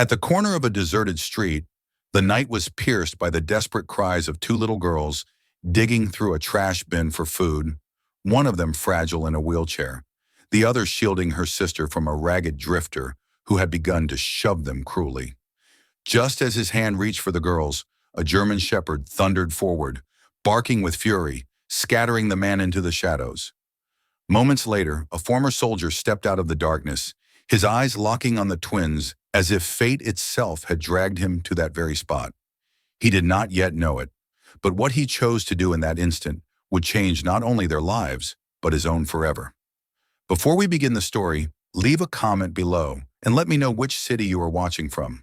At the corner of a deserted street, the night was pierced by the desperate cries of two little girls digging through a trash bin for food, one of them fragile in a wheelchair, the other shielding her sister from a ragged drifter who had begun to shove them cruelly. Just as his hand reached for the girls, a German shepherd thundered forward, barking with fury, scattering the man into the shadows. Moments later, a former soldier stepped out of the darkness, his eyes locking on the twins as if fate itself had dragged him to that very spot. He did not yet know it, but what he chose to do in that instant would change not only their lives, but his own forever. Before we begin the story, leave a comment below and let me know which city you are watching from.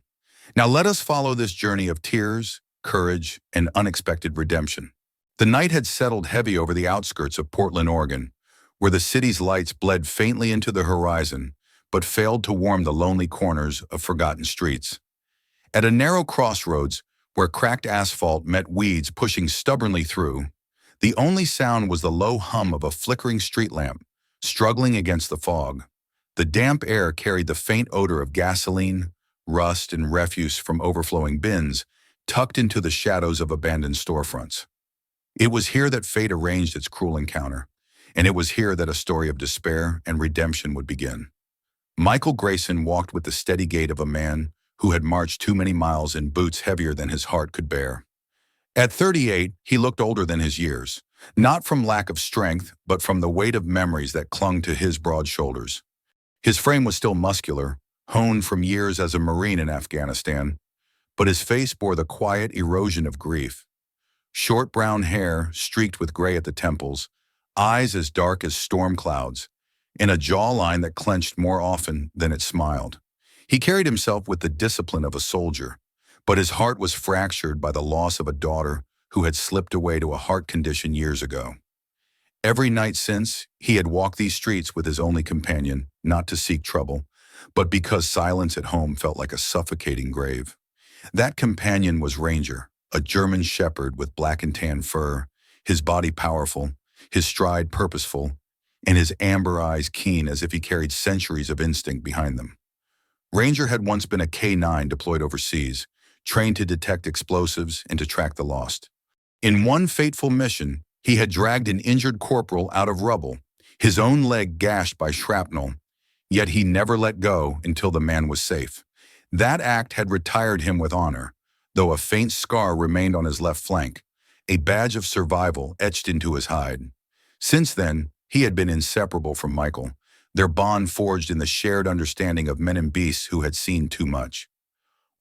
Now let us follow this journey of tears, courage, and unexpected redemption. The night had settled heavy over the outskirts of Portland, Oregon, where the city's lights bled faintly into the horizon, but failed to warm the lonely corners of forgotten streets. At a narrow crossroads, where cracked asphalt met weeds pushing stubbornly through, the only sound was the low hum of a flickering street lamp, struggling against the fog. The damp air carried the faint odor of gasoline, rust, and refuse from overflowing bins, tucked into the shadows of abandoned storefronts. It was here that fate arranged its cruel encounter, and it was here that a story of despair and redemption would begin. Michael Grayson walked with the steady gait of a man who had marched too many miles in boots heavier than his heart could bear. At 38, he looked older than his years, not from lack of strength, but from the weight of memories that clung to his broad shoulders. His frame was still muscular, honed from years as a Marine in Afghanistan, but his face bore the quiet erosion of grief. Short brown hair streaked with gray at the temples, eyes as dark as storm clouds, and a jawline that clenched more often than it smiled. He carried himself with the discipline of a soldier, but his heart was fractured by the loss of a daughter who had slipped away to a heart condition years ago. Every night since, he had walked these streets with his only companion, not to seek trouble, but because silence at home felt like a suffocating grave. That companion was Ranger, a German shepherd with black and tan fur, his body powerful, his stride purposeful, and his amber eyes keen as if he carried centuries of instinct behind them. Ranger had once been a K-9 deployed overseas, trained to detect explosives and to track the lost. In one fateful mission, he had dragged an injured corporal out of rubble, his own leg gashed by shrapnel, yet he never let go until the man was safe. That act had retired him with honor, though a faint scar remained on his left flank, a badge of survival etched into his hide. Since then, he had been inseparable from Michael, their bond forged in the shared understanding of men and beasts who had seen too much.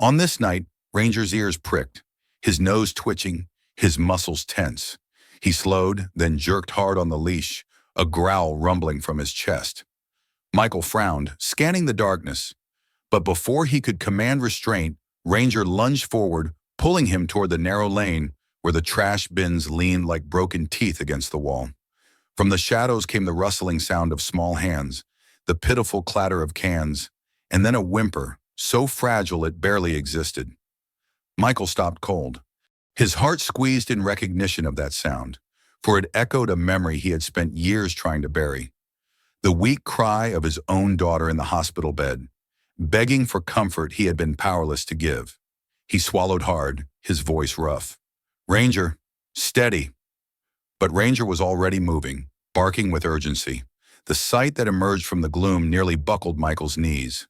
On this night, Ranger's ears pricked, his nose twitching, his muscles tense. He slowed, then jerked hard on the leash, a growl rumbling from his chest. Michael frowned, scanning the darkness, but before he could command restraint, Ranger lunged forward, pulling him toward the narrow lane where the trash bins leaned like broken teeth against the wall. From the shadows came the rustling sound of small hands, the pitiful clatter of cans, and then a whimper, so fragile it barely existed. Michael stopped cold. His heart squeezed in recognition of that sound, for it echoed a memory he had spent years trying to bury. The weak cry of his own daughter in the hospital bed, begging for comfort he had been powerless to give. He swallowed hard, his voice rough. "Ranger, steady." But Ranger was already moving, barking with urgency. The sight that emerged from the gloom nearly buckled Michael's knees.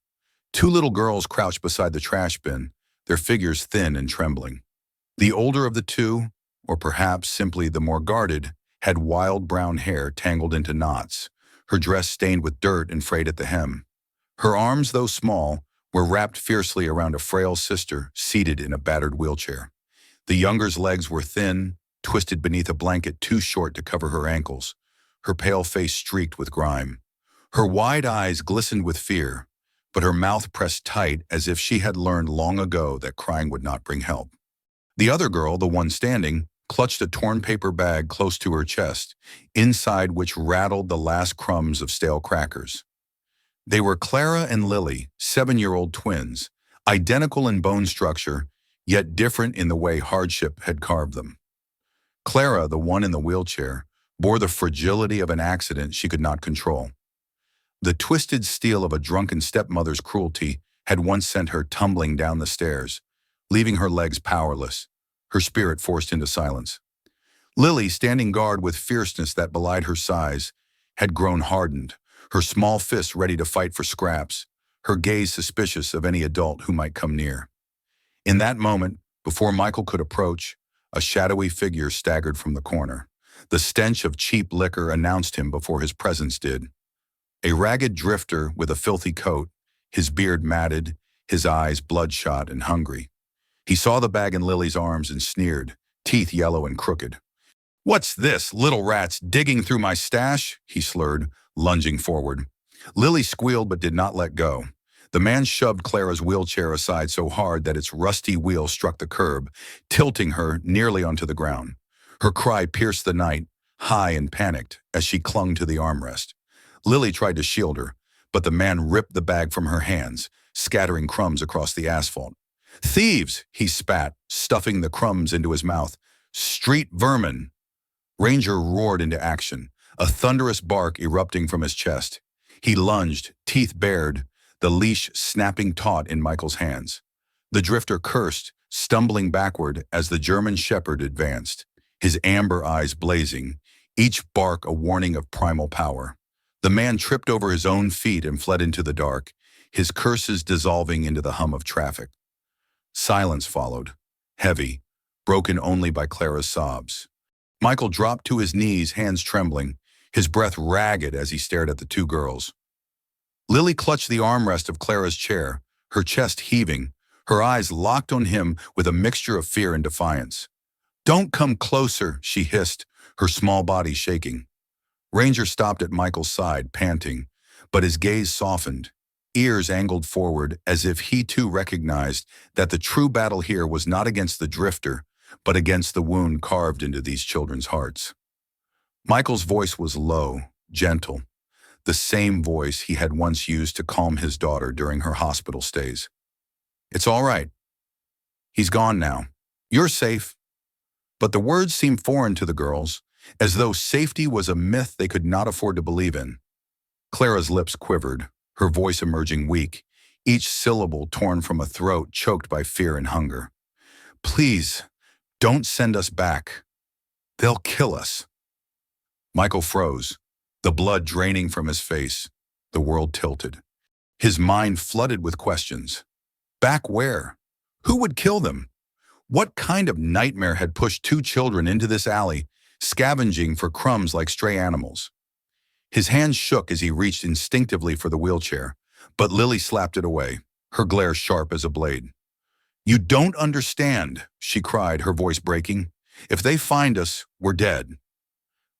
Two little girls crouched beside the trash bin, their figures thin and trembling. The older of the two, or perhaps simply the more guarded, had wild brown hair tangled into knots, her dress stained with dirt and frayed at the hem. Her arms, though small, were wrapped fiercely around a frail sister seated in a battered wheelchair. The younger's legs were thin, twisted beneath a blanket too short to cover her ankles, her pale face streaked with grime. Her wide eyes glistened with fear, but her mouth pressed tight as if she had learned long ago that crying would not bring help. The other girl, the one standing, clutched a torn paper bag close to her chest, inside which rattled the last crumbs of stale crackers. They were Clara and Lily, 7-year-old twins, identical in bone structure, yet different in the way hardship had carved them. Clara, the one in the wheelchair, bore the fragility of an accident she could not control. The twisted steel of a drunken stepmother's cruelty had once sent her tumbling down the stairs, leaving her legs powerless, her spirit forced into silence. Lily, standing guard with fierceness that belied her size, had grown hardened, her small fists ready to fight for scraps, her gaze suspicious of any adult who might come near. In that moment, before Michael could approach, a shadowy figure staggered from the corner. The stench of cheap liquor announced him before his presence did. A ragged drifter with a filthy coat, his beard matted, his eyes bloodshot and hungry. He saw the bag in Lily's arms and sneered, teeth yellow and crooked. "What's this, little rats digging through my stash?" he slurred, lunging forward. Lily squealed but did not let go. The man shoved Clara's wheelchair aside so hard that its rusty wheel struck the curb, tilting her nearly onto the ground. Her cry pierced the night, high and panicked, as she clung to the armrest. Lily tried to shield her, but the man ripped the bag from her hands, scattering crumbs across the asphalt. "Thieves!" he spat, stuffing the crumbs into his mouth. "Street vermin!" Ranger roared into action, a thunderous bark erupting from his chest. He lunged, teeth bared, the leash snapping taut in Michael's hands. The drifter cursed, stumbling backward as the German shepherd advanced, his amber eyes blazing, each bark a warning of primal power. The man tripped over his own feet and fled into the dark, his curses dissolving into the hum of traffic. Silence followed, heavy, broken only by Clara's sobs. Michael dropped to his knees, hands trembling, his breath ragged as he stared at the two girls. Lily clutched the armrest of Clara's chair, her chest heaving, her eyes locked on him with a mixture of fear and defiance. "Don't come closer," she hissed, her small body shaking. Ranger stopped at Michael's side, panting, but his gaze softened, ears angled forward as if he too recognized that the true battle here was not against the drifter, but against the wound carved into these children's hearts. Michael's voice was low, gentle, the same voice he had once used to calm his daughter during her hospital stays. "It's all right. He's gone now. You're safe." But the words seemed foreign to the girls, as though safety was a myth they could not afford to believe in. Clara's lips quivered, her voice emerging weak, each syllable torn from a throat choked by fear and hunger. "Please, don't send us back. They'll kill us." Michael froze, the blood draining from his face. The world tilted. His mind flooded with questions. Back where? Who would kill them? What kind of nightmare had pushed two children into this alley, scavenging for crumbs like stray animals? His hands shook as he reached instinctively for the wheelchair, but Lily slapped it away, her glare sharp as a blade. "You don't understand," she cried, her voice breaking. "If they find us, we're dead."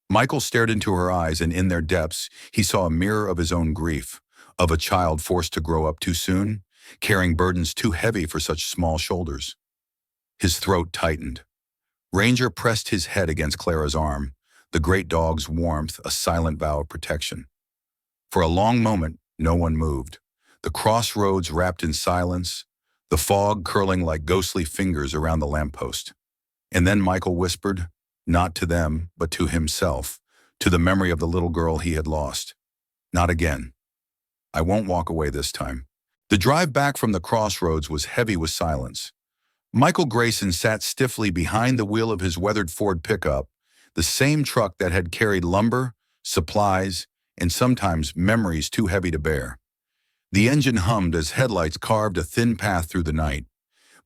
Michael stared into her eyes, and in their depths, he saw a mirror of his own grief, of a child forced to grow up too soon, carrying burdens too heavy for such small shoulders. His throat tightened. Ranger pressed his head against Clara's arm, the great dog's warmth a silent vow of protection. For a long moment, no one moved. The crossroads wrapped in silence, the fog curling like ghostly fingers around the lamppost. And then Michael whispered, not to them, but to himself, to the memory of the little girl he had lost. "Not again. I won't walk away this time." The drive back from the crossroads was heavy with silence. Michael Grayson sat stiffly behind the wheel of his weathered Ford pickup, the same truck that had carried lumber, supplies, and sometimes memories too heavy to bear. The engine hummed as headlights carved a thin path through the night,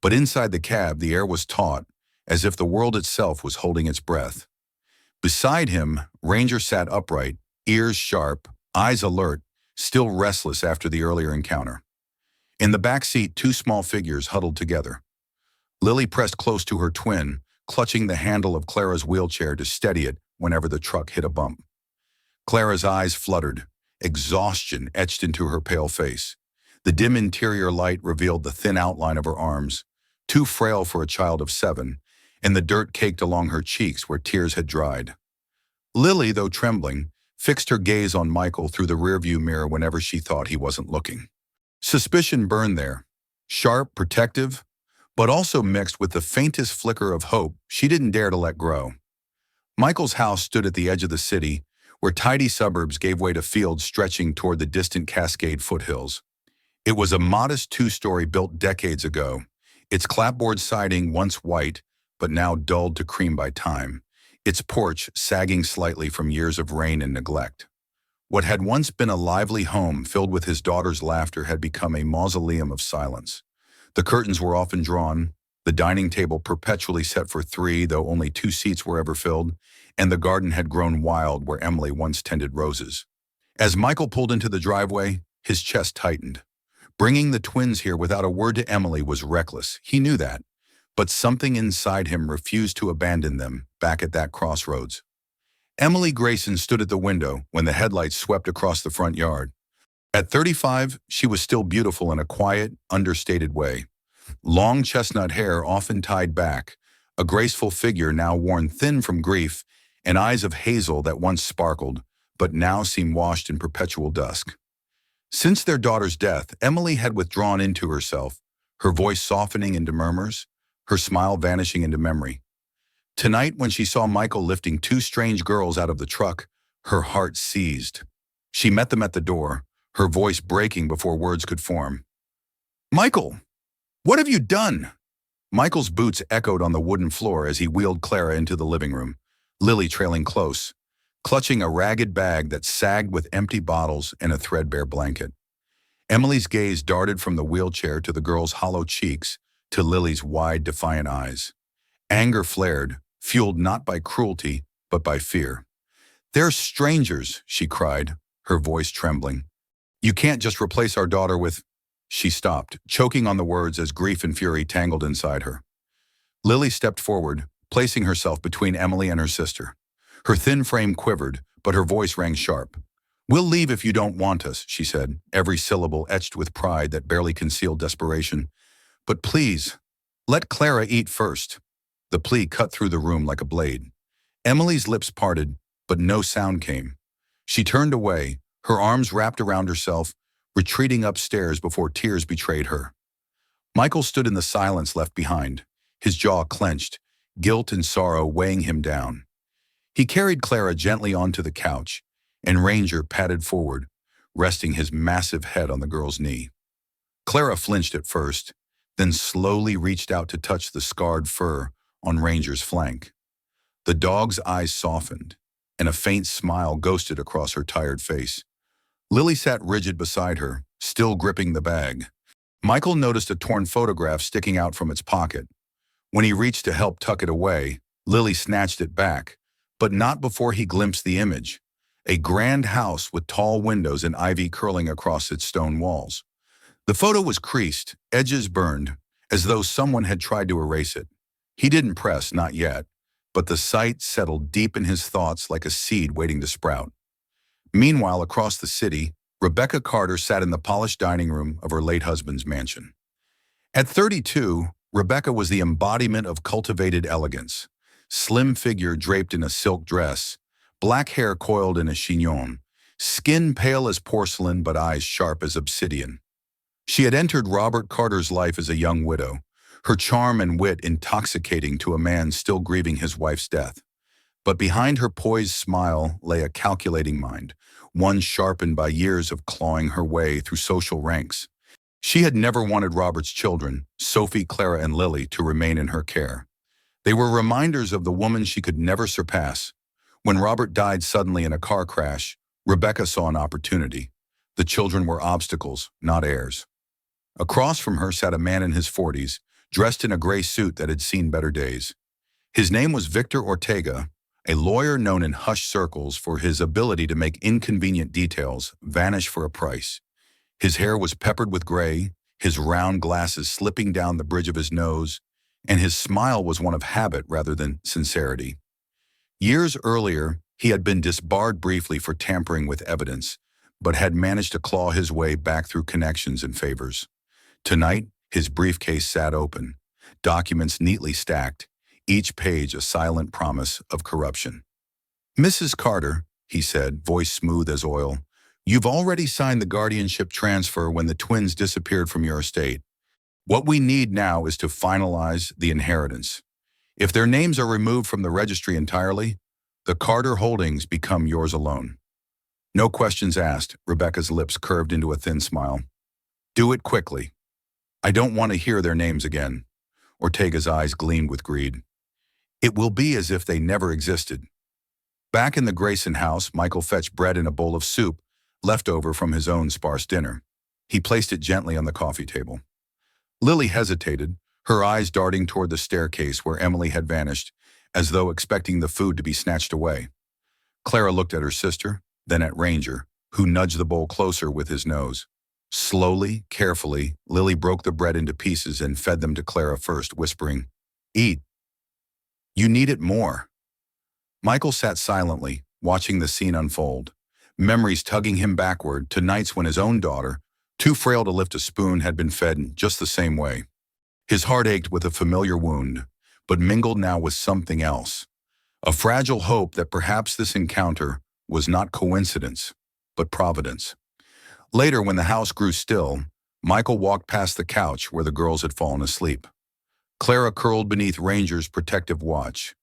but inside the cab the air was taut, as if the world itself was holding its breath. Beside him, Ranger sat upright, ears sharp, eyes alert, still restless after the earlier encounter. In the back seat, two small figures huddled together. Lily pressed close to her twin, clutching the handle of Clara's wheelchair to steady it whenever the truck hit a bump. Clara's eyes fluttered, exhaustion etched into her pale face. The dim interior light revealed the thin outline of her arms, too frail for a child of 7, and the dirt caked along her cheeks where tears had dried. Lily, though trembling, fixed her gaze on Michael through the rearview mirror whenever she thought he wasn't looking. Suspicion burned there, sharp, protective, but also mixed with the faintest flicker of hope she didn't dare to let grow. Michael's house stood at the edge of the city, where tidy suburbs gave way to fields stretching toward the distant Cascade foothills. It was a modest two-story built decades ago, its clapboard siding once white, but now dulled to cream by time, its porch sagging slightly from years of rain and neglect. What had once been a lively home filled with his daughter's laughter had become a mausoleum of silence. The curtains were often drawn, the dining table perpetually set for three, though only two seats were ever filled, and the garden had grown wild where Emily once tended roses. As Michael pulled into the driveway, his chest tightened. Bringing the twins here without a word to Emily was reckless, he knew that, but something inside him refused to abandon them back at that crossroads. Emily Grayson stood at the window when the headlights swept across the front yard. At 35, she was still beautiful in a quiet, understated way. Long chestnut hair often tied back, a graceful figure now worn thin from grief, and eyes of hazel that once sparkled, but now seemed washed in perpetual dusk. Since their daughter's death, Emily had withdrawn into herself, her voice softening into murmurs, her smile vanishing into memory. Tonight, when she saw Michael lifting two strange girls out of the truck, her heart seized. She met them at the door, her voice breaking before words could form. "Michael, what have you done?" Michael's boots echoed on the wooden floor as he wheeled Clara into the living room, Lily trailing close, clutching a ragged bag that sagged with empty bottles and a threadbare blanket. Emily's gaze darted from the wheelchair to the girl's hollow cheeks to Lily's wide, defiant eyes. Anger flared, fueled not by cruelty, but by fear. "They're strangers," she cried, her voice trembling. "You can't just replace our daughter with—" She stopped, choking on the words as grief and fury tangled inside her. Lily stepped forward, placing herself between Emily and her sister. Her thin frame quivered, but her voice rang sharp. "We'll leave if you don't want us," she said, every syllable etched with pride that barely concealed desperation. "But please, let Clara eat first." The plea cut through the room like a blade. Emily's lips parted, but no sound came. She turned away, her arms wrapped around herself, retreating upstairs before tears betrayed her. Michael stood in the silence left behind, his jaw clenched, guilt and sorrow weighing him down. He carried Clara gently onto the couch, and Ranger padded forward, resting his massive head on the girl's knee. Clara flinched at first, then slowly reached out to touch the scarred fur on Ranger's flank. The dog's eyes softened, and a faint smile ghosted across her tired face. Lily sat rigid beside her, still gripping the bag. Michael noticed a torn photograph sticking out from its pocket. When he reached to help tuck it away, Lily snatched it back, but not before he glimpsed the image. A grand house with tall windows and ivy curling across its stone walls. The photo was creased, edges burned, as though someone had tried to erase it. He didn't press, not yet, but the sight settled deep in his thoughts like a seed waiting to sprout. Meanwhile, across the city, Rebecca Carter sat in the polished dining room of her late husband's mansion. At 32, Rebecca was the embodiment of cultivated elegance. Slim figure draped in a silk dress, black hair coiled in a chignon, skin pale as porcelain but eyes sharp as obsidian. She had entered Robert Carter's life as a young widow, her charm and wit intoxicating to a man still grieving his wife's death. But behind her poised smile lay a calculating mind, one sharpened by years of clawing her way through social ranks. She had never wanted Robert's children, Sophie, Clara, and Lily, to remain in her care. They were reminders of the woman she could never surpass. When Robert died suddenly in a car crash, Rebecca saw an opportunity. The children were obstacles, not heirs. Across from her sat a man in his 40s, dressed in a gray suit that had seen better days. His name was Victor Ortega, a lawyer known in hushed circles for his ability to make inconvenient details vanish for a price. His hair was peppered with gray, his round glasses slipping down the bridge of his nose, and his smile was one of habit rather than sincerity. Years earlier, he had been disbarred briefly for tampering with evidence, but had managed to claw his way back through connections and favors. Tonight, his briefcase sat open, documents neatly stacked, each page a silent promise of corruption. "Mrs. Carter," he said, voice smooth as oil, "you've already signed the guardianship transfer when the twins disappeared from your estate. What we need now is to finalize the inheritance. If their names are removed from the registry entirely, the Carter holdings become yours alone." No questions asked, Rebecca's lips curved into a thin smile. Do it quickly. I don't want to hear their names again." Ortega's eyes gleamed with greed. "It will be as if they never existed." Back in the Grayson house, Michael fetched bread and a bowl of soup, left over from his own sparse dinner. He placed it gently on the coffee table. Lily hesitated, her eyes darting toward the staircase where Emily had vanished, as though expecting the food to be snatched away. Clara looked at her sister, then at Ranger, who nudged the bowl closer with his nose. Slowly, carefully, Lily broke the bread into pieces and fed them to Clara first, whispering, "Eat. You need it more." Michael sat silently, watching the scene unfold, memories tugging him backward to nights when his own daughter, too frail to lift a spoon, had been fed just the same way. His heart ached with a familiar wound, but mingled now with something else. A fragile hope that perhaps this encounter was not coincidence, but providence. Later, when the house grew still, Michael walked past the couch where the girls had fallen asleep. Clara curled beneath Ranger's protective watch,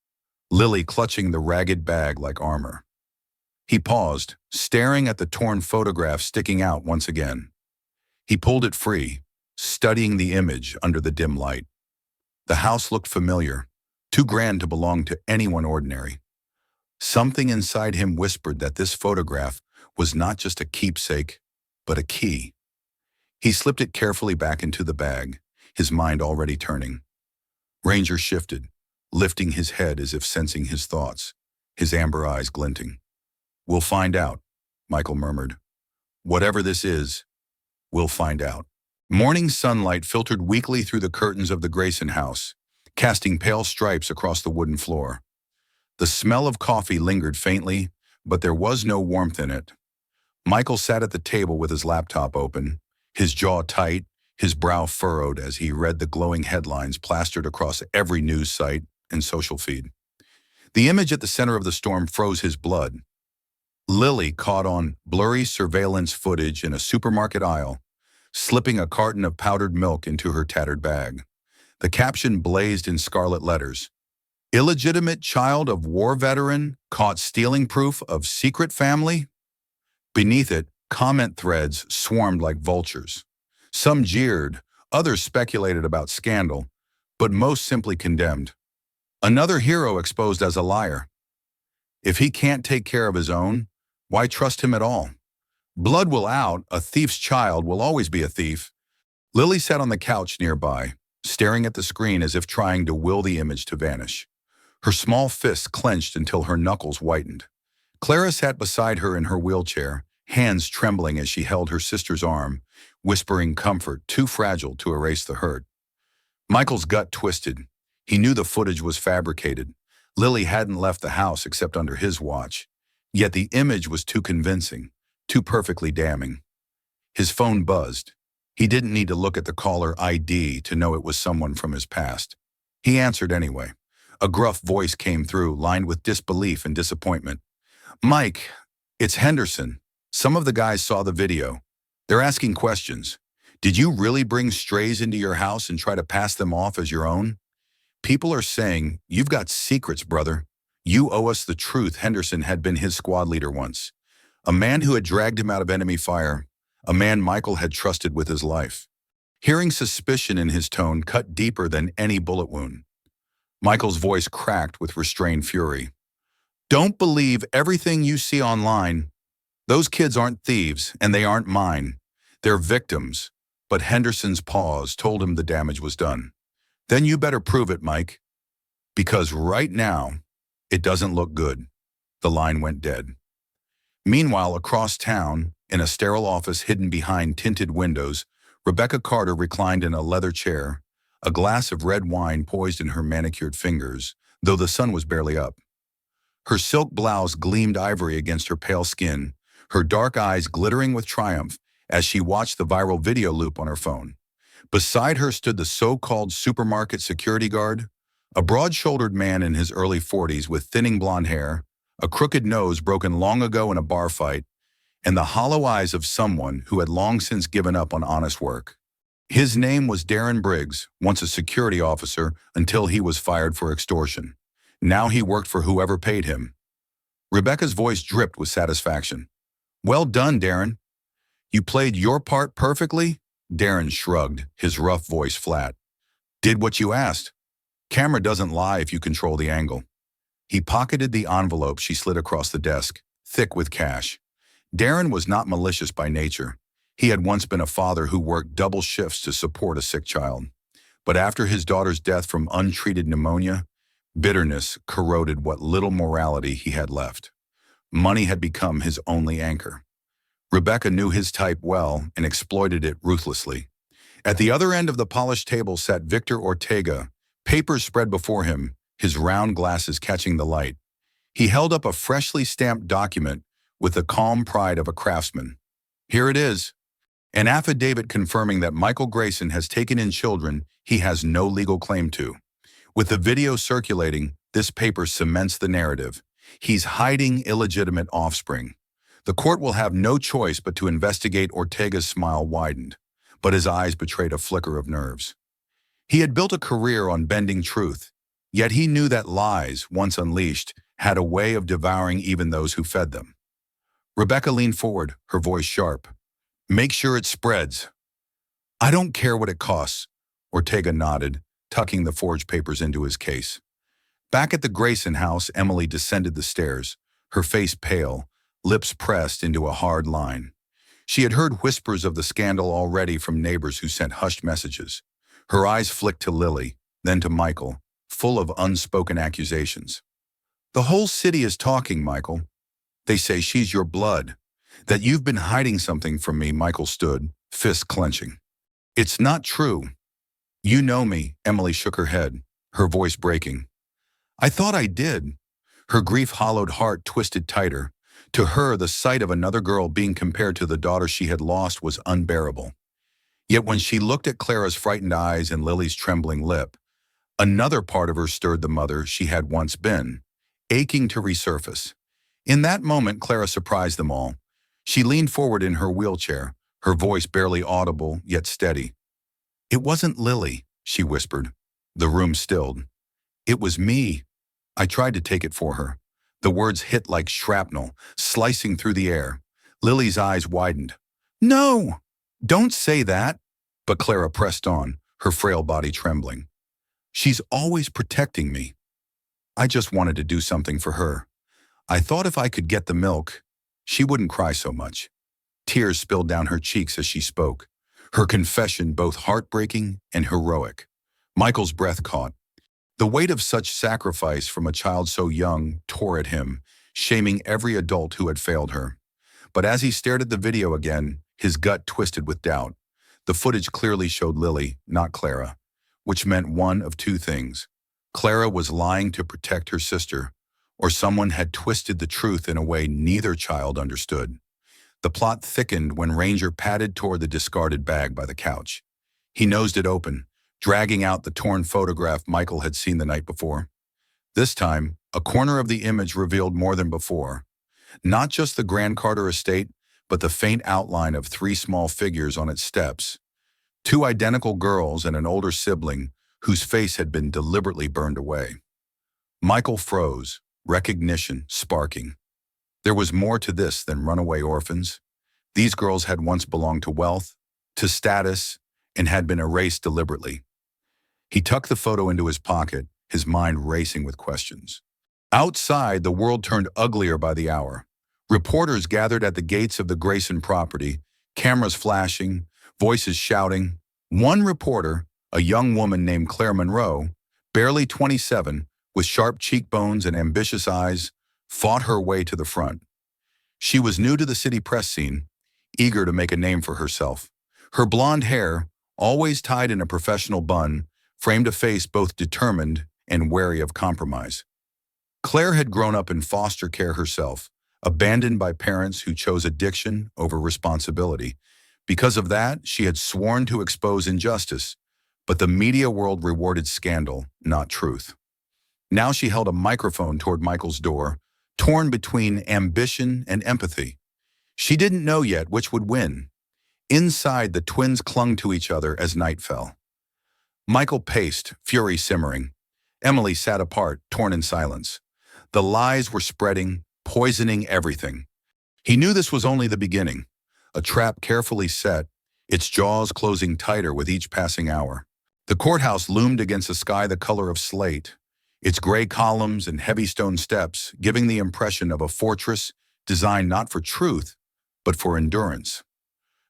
Lily clutching the ragged bag like armor. He paused, staring at the torn photograph sticking out once again. He pulled it free, studying the image under the dim light. The house looked familiar, too grand to belong to anyone ordinary. Something inside him whispered that this photograph was not just a keepsake, but a key. He slipped it carefully back into the bag, his mind already turning. Ranger shifted, lifting his head as if sensing his thoughts, his amber eyes glinting. "We'll find out," Michael murmured. "Whatever this is, we'll find out." Morning sunlight filtered weakly through the curtains of the Grayson house, casting pale stripes across the wooden floor. The smell of coffee lingered faintly, but there was no warmth in it. Michael sat at the table with his laptop open, his jaw tight, his brow furrowed as he read the glowing headlines plastered across every news site and social feed. The image at the center of the storm froze his blood. Lily caught on blurry surveillance footage in a supermarket aisle, slipping a carton of powdered milk into her tattered bag. The caption blazed in scarlet letters, "Illegitimate child of war veteran caught stealing proof of secret family." Beneath it, comment threads swarmed like vultures. Some jeered, others speculated about scandal, but most simply condemned. Another hero exposed as a liar. If he can't take care of his own, why trust him at all? Blood will out, a thief's child will always be a thief. Lily sat on the couch nearby, staring at the screen as if trying to will the image to vanish. Her small fists clenched until her knuckles whitened. Clara sat beside her in her wheelchair, hands trembling as she held her sister's arm, whispering comfort too fragile to erase the hurt. Michael's gut twisted. He knew the footage was fabricated. Lily hadn't left the house except under his watch. Yet the image was too convincing, too perfectly damning. His phone buzzed. He didn't need to look at the caller ID to know it was someone from his past. He answered anyway. A gruff voice came through, lined with disbelief and disappointment. "Mike, it's Henderson. Some of the guys saw the video. They're asking questions. Did you really bring strays into your house and try to pass them off as your own? People are saying, you've got secrets, brother. You owe us the truth." Henderson had been his squad leader once. A man who had dragged him out of enemy fire. A man Michael had trusted with his life. Hearing suspicion in his tone cut deeper than any bullet wound. Michael's voice cracked with restrained fury. "Don't believe everything you see online. Those kids aren't thieves, and they aren't mine. They're victims." But Henderson's pause told him the damage was done. "Then you better prove it, Mike. Because right now, it doesn't look good." The line went dead. Meanwhile, across town, in a sterile office hidden behind tinted windows, Rebecca Carter reclined in a leather chair, a glass of red wine poised in her manicured fingers, though the sun was barely up. Her silk blouse gleamed ivory against her pale skin, her dark eyes glittering with triumph as she watched the viral video loop on her phone. Beside her stood the so-called supermarket security guard, a broad-shouldered man in his early 40s with thinning blonde hair, a crooked nose broken long ago in a bar fight, and the hollow eyes of someone who had long since given up on honest work. His name was Darren Briggs, once a security officer until he was fired for extortion. Now he worked for whoever paid him. Rebecca's voice dripped with satisfaction. "Well done, Darren. You played your part perfectly. Darren shrugged, his rough voice flat. Did what you asked. Camera doesn't lie if you control the angle. He pocketed the envelope she slid across the desk, thick with cash. Darren was not malicious by nature. He had once been a father who worked double shifts to support a sick child. But after his daughter's death from untreated pneumonia, bitterness corroded what little morality he had left. Money had become his only anchor. Rebecca knew his type well and exploited it ruthlessly. At the other end of the polished table sat Victor Ortega, papers spread before him, his round glasses catching the light. He held up a freshly stamped document with the calm pride of a craftsman. Here it is. An affidavit confirming that Michael Grayson has taken in children he has no legal claim to. With the video circulating, this paper cements the narrative. He's hiding illegitimate offspring. The court will have no choice but to investigate. Ortega's smile widened, but his eyes betrayed a flicker of nerves. He had built a career on bending truth, yet he knew that lies, once unleashed, had a way of devouring even those who fed them. Rebecca leaned forward, her voice sharp. Make sure it spreads. I don't care what it costs, Ortega nodded, tucking the forged papers into his case. Back at the Grayson house, Emily descended the stairs, her face pale, lips pressed into a hard line. She had heard whispers of the scandal already from neighbors who sent hushed messages. Her eyes flicked to Lily, then to Michael, full of unspoken accusations. The whole city is talking, Michael. They say she's your blood, that you've been hiding something from me. Michael stood, fists clenching. It's not true. You know me, Emily shook her head, her voice breaking. I thought I did. Her grief-hollowed heart twisted tighter. To her, the sight of another girl being compared to the daughter she had lost was unbearable. Yet when she looked at Clara's frightened eyes and Lily's trembling lip, another part of her stirred the mother she had once been, aching to resurface. In that moment, Clara surprised them all. She leaned forward in her wheelchair, her voice barely audible yet steady. It wasn't Lily, she whispered. The room stilled. It was me. I tried to take it for her. The words hit like shrapnel, slicing through the air. Lily's eyes widened. No! Don't say that! But Clara pressed on, her frail body trembling. She's always protecting me. I just wanted to do something for her. I thought if I could get the milk, she wouldn't cry so much. Tears spilled down her cheeks as she spoke, her confession both heartbreaking and heroic. Michael's breath caught. The weight of such sacrifice from a child so young tore at him, shaming every adult who had failed her. But as he stared at the video again, his gut twisted with doubt. The footage clearly showed Lily, not Clara, which meant one of two things. Clara was lying to protect her sister, or someone had twisted the truth in a way neither child understood. The plot thickened when Ranger padded toward the discarded bag by the couch. He nosed it open, dragging out the torn photograph Michael had seen the night before. This time, a corner of the image revealed more than before. Not just the Grand Carter estate, but the faint outline of three small figures on its steps. Two identical girls and an older sibling whose face had been deliberately burned away. Michael froze, recognition sparking. There was more to this than runaway orphans. These girls had once belonged to wealth, to status, and had been erased deliberately. He tucked the photo into his pocket, his mind racing with questions. Outside, the world turned uglier by the hour. Reporters gathered at the gates of the Grayson property, cameras flashing, voices shouting. One reporter, a young woman named Claire Monroe, barely 27, with sharp cheekbones and ambitious eyes, fought her way to the front. She was new to the city press scene, eager to make a name for herself. Her blonde hair, always tied in a professional bun, framed a face both determined and wary of compromise. Claire had grown up in foster care herself, abandoned by parents who chose addiction over responsibility. Because of that, she had sworn to expose injustice, but the media world rewarded scandal, not truth. Now she held a microphone toward Michael's door, torn between ambition and empathy. She didn't know yet which would win. Inside, the twins clung to each other as night fell. Michael paced, fury simmering. Emily sat apart, torn in silence. The lies were spreading, poisoning everything. He knew this was only the beginning, a trap carefully set, its jaws closing tighter with each passing hour. The courthouse loomed against a sky the color of slate, its gray columns and heavy stone steps giving the impression of a fortress designed not for truth, but for endurance.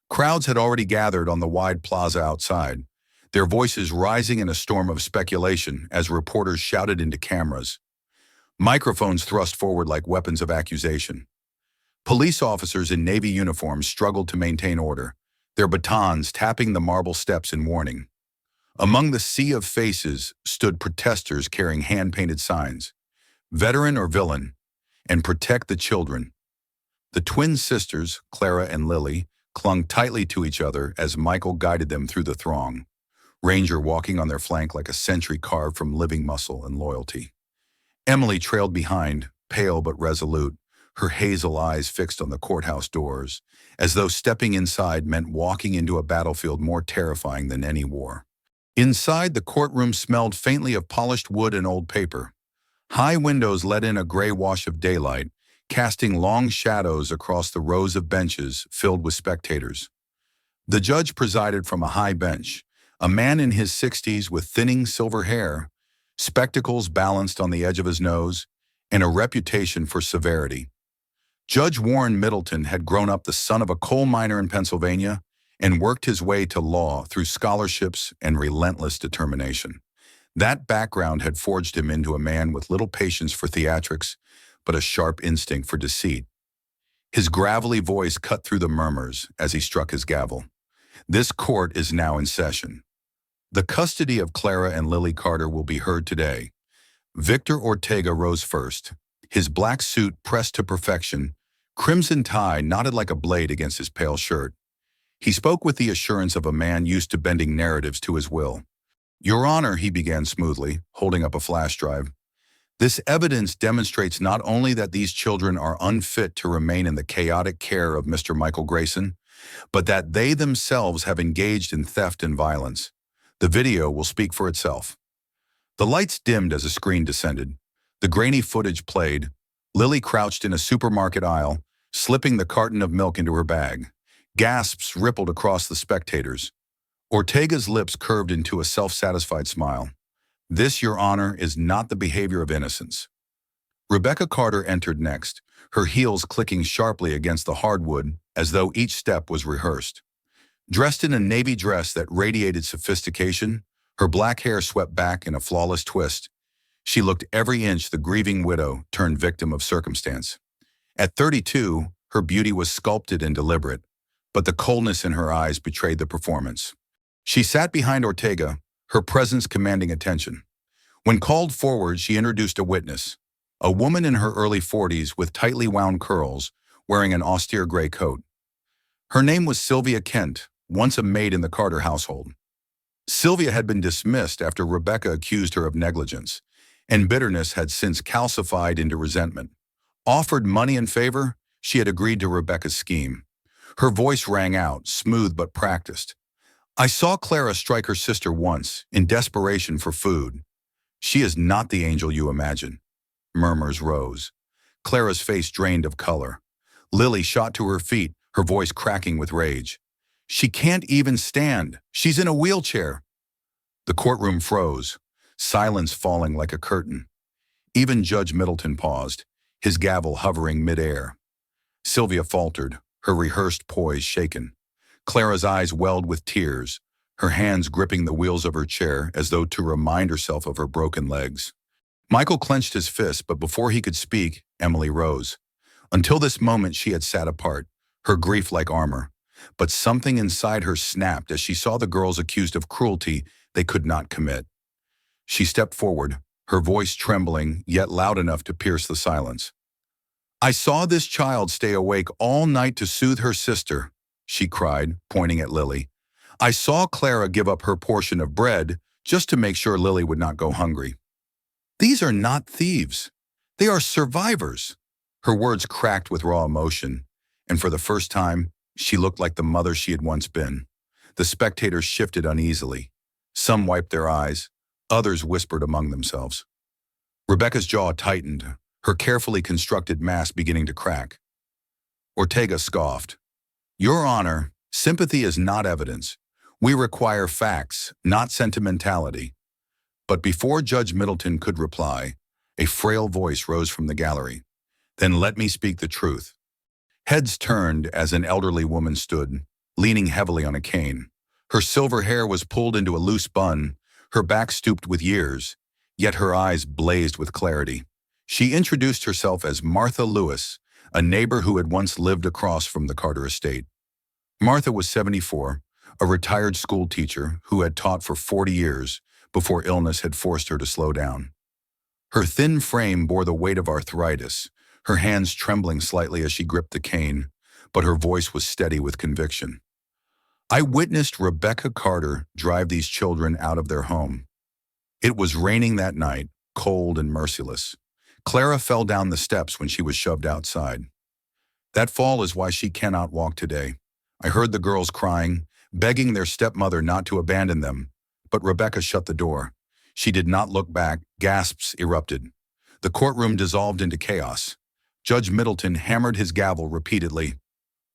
Crowds had already gathered on the wide plaza outside, their voices rising in a storm of speculation as reporters shouted into cameras. Microphones thrust forward like weapons of accusation. Police officers in navy uniforms struggled to maintain order, their batons tapping the marble steps in warning. Among the sea of faces stood protesters carrying hand-painted signs, "Veteran or villain," and "Protect the children." The twin sisters, Clara and Lily, clung tightly to each other as Michael guided them through the throng, Ranger walking on their flank like a sentry carved from living muscle and loyalty. Emily trailed behind, pale but resolute, her hazel eyes fixed on the courthouse doors, as though stepping inside meant walking into a battlefield more terrifying than any war. Inside, the courtroom smelled faintly of polished wood and old paper. High windows let in a gray wash of daylight, casting long shadows across the rows of benches filled with spectators. The judge presided from a high bench, a man in his 60s with thinning silver hair, spectacles balanced on the edge of his nose, and a reputation for severity. Judge Warren Middleton had grown up the son of a coal miner in Pennsylvania and worked his way to law through scholarships and relentless determination. That background had forged him into a man with little patience for theatrics, but a sharp instinct for deceit. His gravelly voice cut through the murmurs as he struck his gavel. This court is now in session. The custody of Clara and Lily Carter will be heard today. Victor Ortega rose first, his black suit pressed to perfection, crimson tie knotted like a blade against his pale shirt. He spoke with the assurance of a man used to bending narratives to his will. "Your Honor," he began smoothly, holding up a flash drive, "this evidence demonstrates not only that these children are unfit to remain in the chaotic care of Mr. Michael Grayson, but that they themselves have engaged in theft and violence. The video will speak for itself." The lights dimmed as a screen descended. The grainy footage played. Lily crouched in a supermarket aisle, slipping the carton of milk into her bag. Gasps rippled across the spectators. Ortega's lips curved into a self-satisfied smile. "This, Your Honor, is not the behavior of innocence." Rebecca Carter entered next, her heels clicking sharply against the hardwood as though each step was rehearsed. Dressed in a navy dress that radiated sophistication, her black hair swept back in a flawless twist, she looked every inch the grieving widow turned victim of circumstance. At 32, her beauty was sculpted and deliberate, but the coldness in her eyes betrayed the performance. She sat behind Ortega, her presence commanding attention. When called forward, she introduced a witness, a woman in her early 40s with tightly wound curls, wearing an austere gray coat. Her name was Sylvia Kent, once a maid in the Carter household. Sylvia had been dismissed after Rebecca accused her of negligence, and bitterness had since calcified into resentment. Offered money and favor, she had agreed to Rebecca's scheme. Her voice rang out, smooth but practiced. "I saw Clara strike her sister once, in desperation for food. She is not the angel you imagine." Murmurs rose. Clara's face drained of color. Lily shot to her feet, her voice cracking with rage. "She can't even stand. She's in a wheelchair." The courtroom froze, silence falling like a curtain. Even Judge Middleton paused, his gavel hovering midair. Sylvia faltered, her rehearsed poise shaken. Clara's eyes welled with tears, her hands gripping the wheels of her chair as though to remind herself of her broken legs. Michael clenched his fist, but before he could speak, Emily rose. Until this moment she had sat apart, her grief like armor. But something inside her snapped as she saw the girls accused of cruelty they could not commit. She stepped forward, her voice trembling, yet loud enough to pierce the silence. "I saw this child stay awake all night to soothe her sister," she cried, pointing at Lily. "I saw Clara give up her portion of bread just to make sure Lily would not go hungry. These are not thieves. They are survivors." Her words cracked with raw emotion, and for the first time, she looked like the mother she had once been. The spectators shifted uneasily. Some wiped their eyes, others whispered among themselves. Rebecca's jaw tightened, her carefully constructed mask beginning to crack. Ortega scoffed. "Your Honor, Sympathy is not evidence. We require facts, not sentimentality. But before Judge Middleton could reply, a frail voice rose from the gallery. Then let me speak the truth. Heads turned as an elderly woman stood, leaning heavily on a cane. Her silver hair was pulled into a loose bun, her back stooped with years, yet her eyes blazed with clarity. She introduced herself as Martha Lewis, a neighbor who had once lived across from the Carter estate. Martha was 74, a retired school teacher who had taught for 40 years before illness had forced her to slow down. Her thin frame bore the weight of arthritis, her hands trembling slightly as she gripped the cane, but her voice was steady with conviction. I witnessed Rebecca Carter drive these children out of their home. It was raining that night, cold and merciless. Clara fell down the steps when she was shoved outside. That fall is why she cannot walk today. I heard the girls crying, begging their stepmother not to abandon them, but Rebecca shut the door. She did not look back. Gasps erupted. The courtroom dissolved into chaos. Judge Middleton hammered his gavel repeatedly.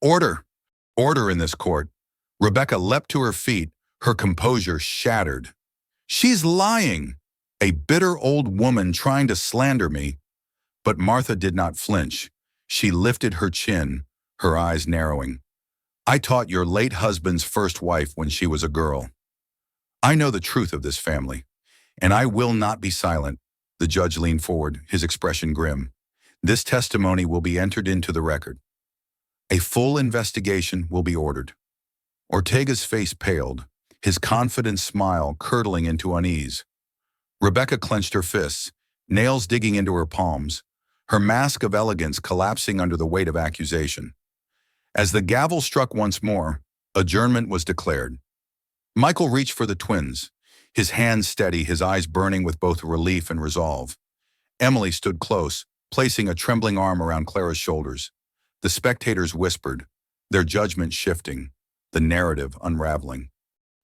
Order! Order in this court. Rebecca leapt to her feet, her composure shattered. She's lying! A bitter old woman trying to slander me. But Martha did not flinch. She lifted her chin, her eyes narrowing. I taught your late husband's first wife when she was a girl. I know the truth of this family, and I will not be silent. The judge leaned forward, his expression grim. This testimony will be entered into the record. A full investigation will be ordered. Ortega's face paled, his confident smile curdling into unease. Rebecca clenched her fists, nails digging into her palms, her mask of elegance collapsing under the weight of accusation. As the gavel struck once more, adjournment was declared. Michael reached for the twins, his hands steady, his eyes burning with both relief and resolve. Emily stood close, placing a trembling arm around Clara's shoulders. The spectators whispered, their judgment shifting, the narrative unraveling.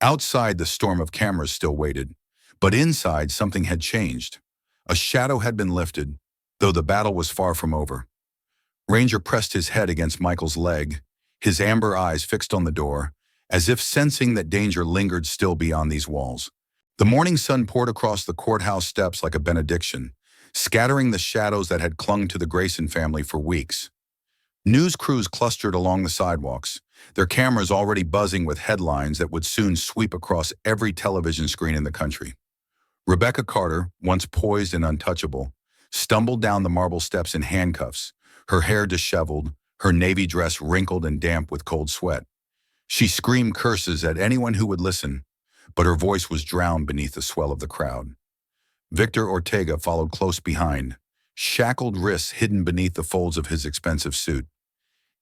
Outside, the storm of cameras still waited, but inside something had changed. A shadow had been lifted, though the battle was far from over. Ranger pressed his head against Michael's leg, his amber eyes fixed on the door, as if sensing that danger lingered still beyond these walls. The morning sun poured across the courthouse steps like a benediction, scattering the shadows that had clung to the Grayson family for weeks. News crews clustered along the sidewalks, their cameras already buzzing with headlines that would soon sweep across every television screen in the country. Rebecca Carter, once poised and untouchable, stumbled down the marble steps in handcuffs, her hair disheveled, her navy dress wrinkled and damp with cold sweat. She screamed curses at anyone who would listen, but her voice was drowned beneath the swell of the crowd. Victor Ortega followed close behind, shackled wrists hidden beneath the folds of his expensive suit.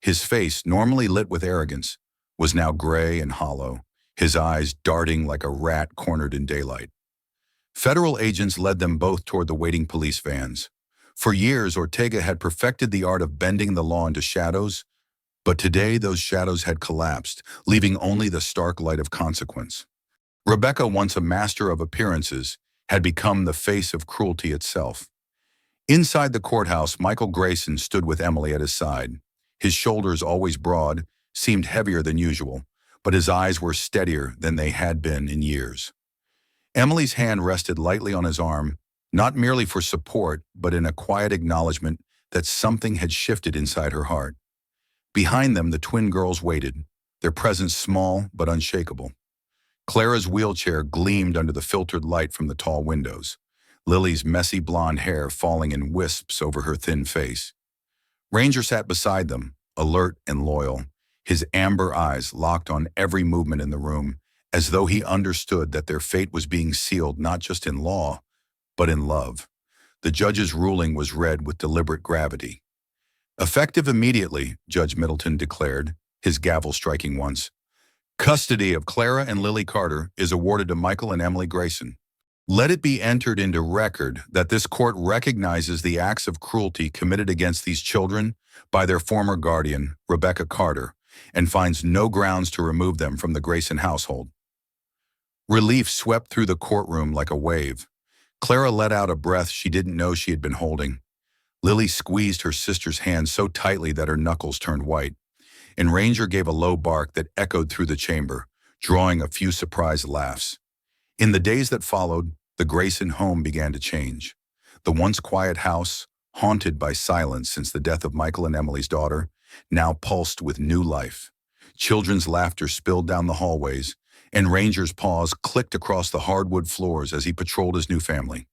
His face, normally lit with arrogance, was now gray and hollow, his eyes darting like a rat cornered in daylight. Federal agents led them both toward the waiting police vans. For years, Ortega had perfected the art of bending the law into shadows, but today those shadows had collapsed, leaving only the stark light of consequence. Rebecca, once a master of appearances, had become the face of cruelty itself. Inside the courthouse, Michael Grayson stood with Emily at his side. His shoulders, always broad, seemed heavier than usual, but his eyes were steadier than they had been in years. Emily's hand rested lightly on his arm, not merely for support, but in a quiet acknowledgement that something had shifted inside her heart. Behind them, the twin girls waited, their presence small but unshakable. Clara's wheelchair gleamed under the filtered light from the tall windows, Lily's messy blonde hair falling in wisps over her thin face. Ranger sat beside them, alert and loyal, his amber eyes locked on every movement in the room, as though he understood that their fate was being sealed not just in law, but in love. The judge's ruling was read with deliberate gravity. Effective immediately, Judge Middleton declared, his gavel striking once. Custody of Clara and Lily Carter is awarded to Michael and Emily Grayson. Let it be entered into record that this court recognizes the acts of cruelty committed against these children by their former guardian, Rebecca Carter, and finds no grounds to remove them from the Grayson household. Relief swept through the courtroom like a wave. Clara let out a breath she didn't know she had been holding. Lily squeezed her sister's hand so tightly that her knuckles turned white. and Ranger gave a low bark that echoed through the chamber, drawing a few surprised laughs. In the days that followed, the Grayson home began to change. The once quiet house, haunted by silence since the death of Michael and Emily's daughter, now pulsed with new life. Children's laughter spilled down the hallways, and Ranger's paws clicked across the hardwood floors as he patrolled his new family.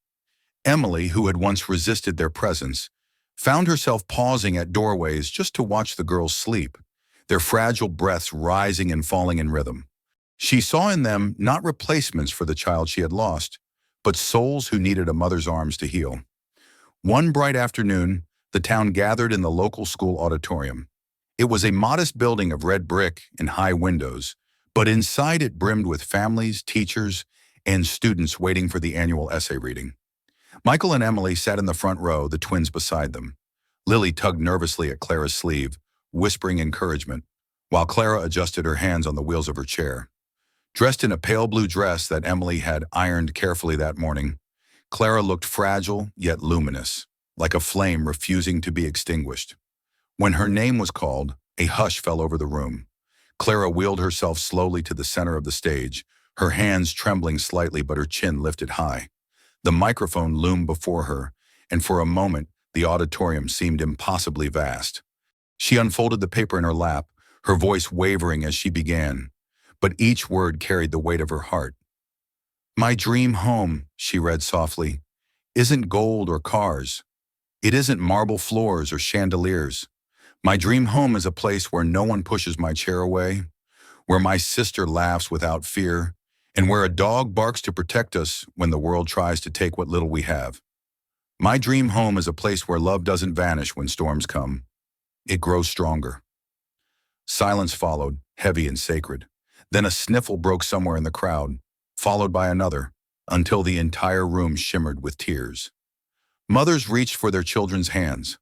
Emily, who had once resisted their presence, found herself pausing at doorways just to watch the girls sleep, their fragile breaths rising and falling in rhythm. She saw in them not replacements for the child she had lost, but souls who needed a mother's arms to heal. One bright afternoon, the town gathered in the local school auditorium. It was a modest building of red brick and high windows, but inside it brimmed with families, teachers, and students waiting for the annual essay reading. Michael and Emily sat in the front row, the twins beside them. Lily tugged nervously at Clara's sleeve, whispering encouragement, while Clara adjusted her hands on the wheels of her chair. Dressed in a pale blue dress that Emily had ironed carefully that morning, Clara looked fragile yet luminous, like a flame refusing to be extinguished. When her name was called, a hush fell over the room. Clara wheeled herself slowly to the center of the stage, her hands trembling slightly but her chin lifted high. The microphone loomed before her, and for a moment, the auditorium seemed impossibly vast. She unfolded the paper in her lap, her voice wavering as she began, but each word carried the weight of her heart. "My dream home," she read softly, "isn't gold or cars. It isn't marble floors or chandeliers. My dream home is a place where no one pushes my chair away, where my sister laughs without fear, and where a dog barks to protect us when the world tries to take what little we have. My dream home is a place where love doesn't vanish when storms come. It grows stronger." Silence followed, heavy and sacred. Then a sniffle broke somewhere in the crowd, followed by another, until the entire room shimmered with tears. Mothers reached for their children's hands.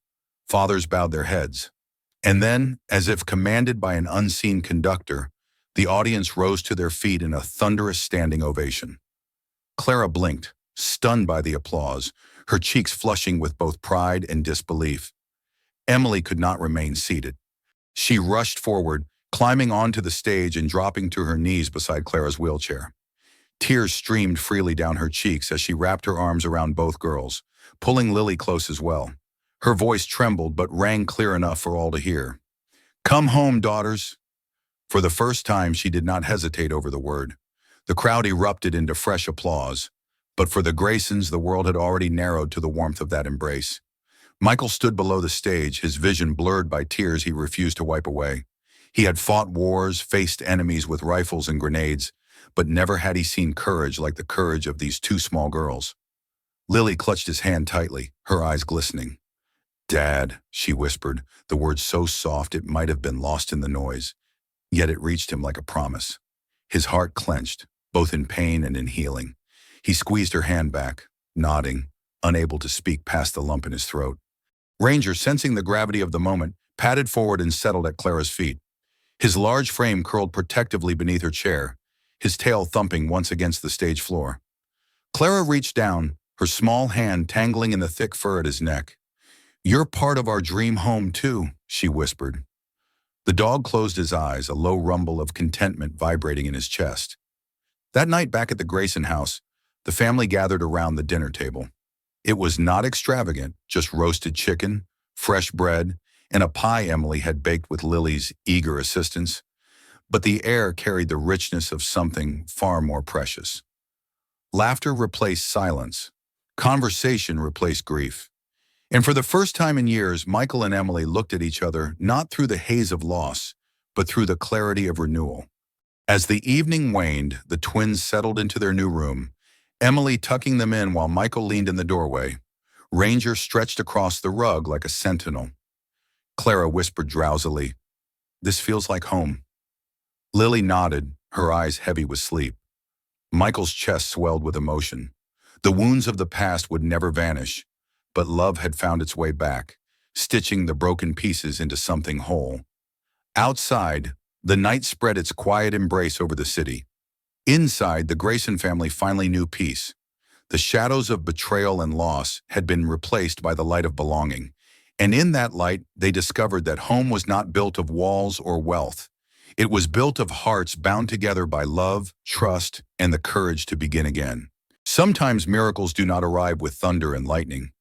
Fathers bowed their heads. And then, as if commanded by an unseen conductor, the audience rose to their feet in a thunderous standing ovation. Clara blinked, stunned by the applause, her cheeks flushing with both pride and disbelief. Emily could not remain seated. She rushed forward, climbing onto the stage and dropping to her knees beside Clara's wheelchair. Tears streamed freely down her cheeks as she wrapped her arms around both girls, pulling Lily close as well. Her voice trembled but rang clear enough for all to hear. "Come home, daughters." For the first time, she did not hesitate over the word. The crowd erupted into fresh applause, but for the Graysons, the world had already narrowed to the warmth of that embrace. Michael stood below the stage, his vision blurred by tears he refused to wipe away. He had fought wars, faced enemies with rifles and grenades, but never had he seen courage like the courage of these two small girls. Lily clutched his hand tightly, her eyes glistening. "Dad," she whispered, the words so soft it might have been lost in the noise. Yet it reached him like a promise. His heart clenched, both in pain and in healing. He squeezed her hand back, nodding, unable to speak past the lump in his throat. Ranger, sensing the gravity of the moment, padded forward and settled at Clara's feet. His large frame curled protectively beneath her chair, his tail thumping once against the stage floor. Clara reached down, her small hand tangling in the thick fur at his neck. "You're part of our dream home, too," she whispered. The dog closed his eyes, a low rumble of contentment vibrating in his chest. That night back at the Grayson house, the family gathered around the dinner table. It was not extravagant, just roasted chicken, fresh bread, and a pie Emily had baked with Lily's eager assistance. But the air carried the richness of something far more precious. Laughter replaced silence. Conversation replaced grief. And for the first time in years, Michael and Emily looked at each other not through the haze of loss, but through the clarity of renewal. As the evening waned, the twins settled into their new room, Emily tucking them in while Michael leaned in the doorway. Ranger stretched across the rug like a sentinel. Clara whispered drowsily, "This feels like home." Lily nodded, her eyes heavy with sleep. Michael's chest swelled with emotion. The wounds of the past would never vanish, but love had found its way back, stitching the broken pieces into something whole. Outside, the night spread its quiet embrace over the city. Inside, the Grayson family finally knew peace. The shadows of betrayal and loss had been replaced by the light of belonging, And in that light, they discovered that home was not built of walls or wealth. It was built of hearts bound together by love, trust, and the courage to begin again. Sometimes miracles do not arrive with thunder and lightning.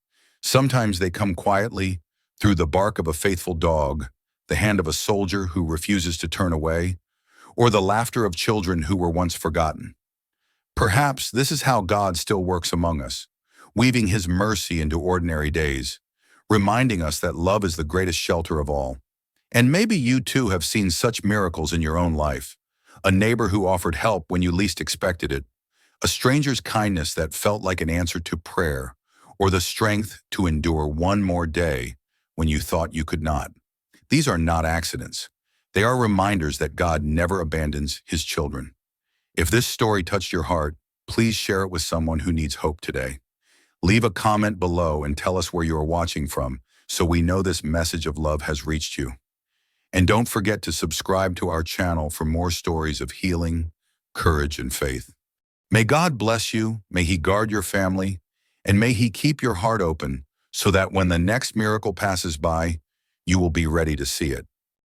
Sometimes they come quietly, through the bark of a faithful dog, the hand of a soldier who refuses to turn away, or the laughter of children who were once forgotten. Perhaps this is how God still works among us, weaving his mercy into ordinary days, reminding us that love is the greatest shelter of all. And maybe you too have seen such miracles in your own life. A neighbor who offered help when you least expected it, a stranger's kindness that felt like an answer to prayer, or the strength to endure one more day when you thought you could not. These are not accidents. They are reminders that God never abandons his children. If this story touched your heart, please share it with someone who needs hope today. Leave a comment below and tell us where you are watching from so we know this message of love has reached you. And don't forget to subscribe to our channel for more stories of healing, courage, and faith. May God bless you, may he guard your family, and may he keep your heart open so that when the next miracle passes by, you will be ready to see it.